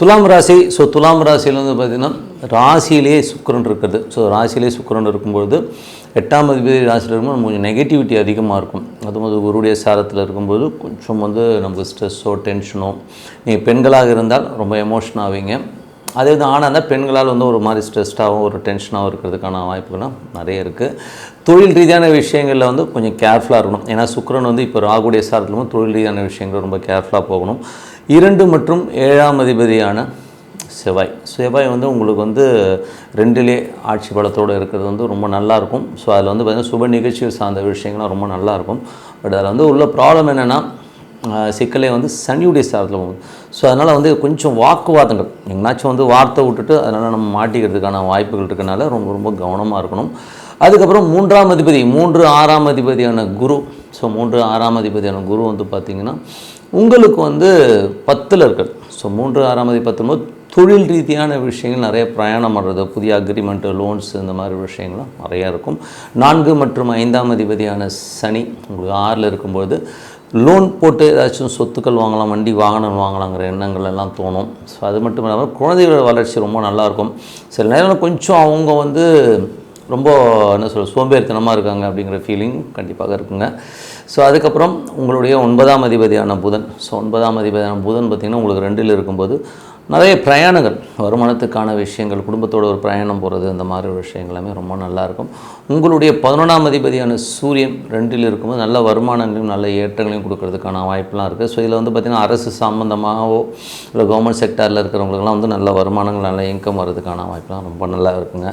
துலாம் ராசி. துலாம் ராசியில் வந்து பார்த்திங்கன்னா ராசியிலேயே சுக்கிரன் இருக்குது. ராசியிலே சுக்கிரன் இருக்கும்பொழுது 8ஆம் அதிபதி ராசியில் இருக்கும்போது கொஞ்சம் நெகட்டிவிட்டி அதிகமாக இருக்கும். அதுவும் குருடைய சாரத்தில் இருக்கும்போது கொஞ்சம் வந்து நமக்கு ஸ்ட்ரெஸ்ஸோ டென்ஷனோ, நீங்கள் பெண்களாக இருந்தால் ரொம்ப எமோஷன் ஆவீங்க. அதே இது ஆனால் இருந்தால் பெண்களால் வந்து ஒரு மாதிரி ஸ்ட்ரெஸ்டாகவும் ஒரு டென்ஷனாகவும் இருக்கிறதுக்கான வாய்ப்புகள்லாம் நிறைய இருக்குது. தொழில் ரீதியான விஷயங்களில் வந்து கொஞ்சம் கேர்ஃபுல்லாக இருக்கணும். ஏன்னா சுக்கிரன் வந்து இப்போ ராகுடைய சாரத்தில் தொழில் ரீதியான விஷயங்கள் ரொம்ப கேர்ஃபுல்லாக போகணும். 2 மற்றும் 7ஆம் அதிபதியான செவ்வாய் வந்து உங்களுக்கு வந்து 2லே ஆட்சி பலத்தோடு இருக்கிறது வந்து ரொம்ப நல்லாயிருக்கும். அதில் வந்து பார்த்திங்கன்னா சுப நிகழ்ச்சிகள் சார்ந்த விஷயங்கள்லாம் ரொம்ப நல்லாயிருக்கும். பட் அதில் வந்து உள்ள ப்ராப்ளம் என்னென்னா சிக்கலே வந்து சனியுடைய சாரத்தில் போகும். அதனால் வந்து கொஞ்சம் வாக்குவாதங்கள் எங்கேனாச்சும் வந்து வார்த்தை விட்டுட்டு அதனால் நம்ம மாட்டிக்கிறதுக்கான வாய்ப்புகள் இருக்கனால ரொம்ப ரொம்ப கவனமாக இருக்கணும். அதுக்கப்புறம் 3ஆம் அதிபதி 6ஆம் அதிபதியான குரு. 6ஆம் அதிபதியான குரு வந்து பார்த்திங்கன்னா உங்களுக்கு வந்து 10ல் இருக்குது. 6ஆம் அதிபதி 10 தொழில் ரீதியான விஷயங்கள் நிறைய பிரயாணம் பண்ணுறது, புதிய அக்ரிமெண்ட்டு, லோன்ஸ், இந்த மாதிரி விஷயங்கள்லாம் நிறையா இருக்கும். 4 மற்றும் 5ஆம் அதிபதியான சனி உங்களுக்கு 6ல் இருக்கும்போது லோன் போட்டு ஏதாச்சும் சொத்துக்கள் வாங்கலாம், வண்டி வாகனம் வாங்கலாங்கிற எண்ணங்கள் எல்லாம் தோணும். அது மட்டும் இல்லாமல் குழந்தைகளோட வளர்ச்சி ரொம்ப நல்லாயிருக்கும். சில நேரம் கொஞ்சம் அவங்க வந்து ரொம்ப சோம்பேறித்தனமாக இருக்காங்க அப்படிங்கிற ஃபீலிங் கண்டிப்பாக இருக்குங்க. அதுக்கப்புறம் உங்களுடைய 9ஆம் அதிபதியான புதன். 9ஆம் அதிபதியான புதன் பார்த்திங்கன்னா உங்களுக்கு 2ல் இருக்கும்போது நிறைய பிரயாணங்கள், வருமானத்துக்கான விஷயங்கள், குடும்பத்தோட ஒரு பிரயாணம் போகிறது, இந்த மாதிரி விஷயங்கள் எல்லாமே ரொம்ப நல்லாயிருக்கும். உங்களுடைய 11ஆம் அதிபதியான சூரியன் 2ல் இருக்கும்போது நல்ல வருமானங்களையும் நல்ல ஏற்றங்களையும் கொடுக்கறதுக்கான வாய்ப்பெலாம் இருக்குது. இதில் வந்து பார்த்திங்கன்னா அரசு சம்மந்தமாகவோ இல்லை கவர்மெண்ட் செக்டாரில் இருக்கிறவங்களுக்குலாம் வந்து நல்ல வருமானங்கள், நல்ல இன்கம் வர்றதுக்கான வாய்ப்பெலாம் ரொம்ப நல்லா இருக்குங்க.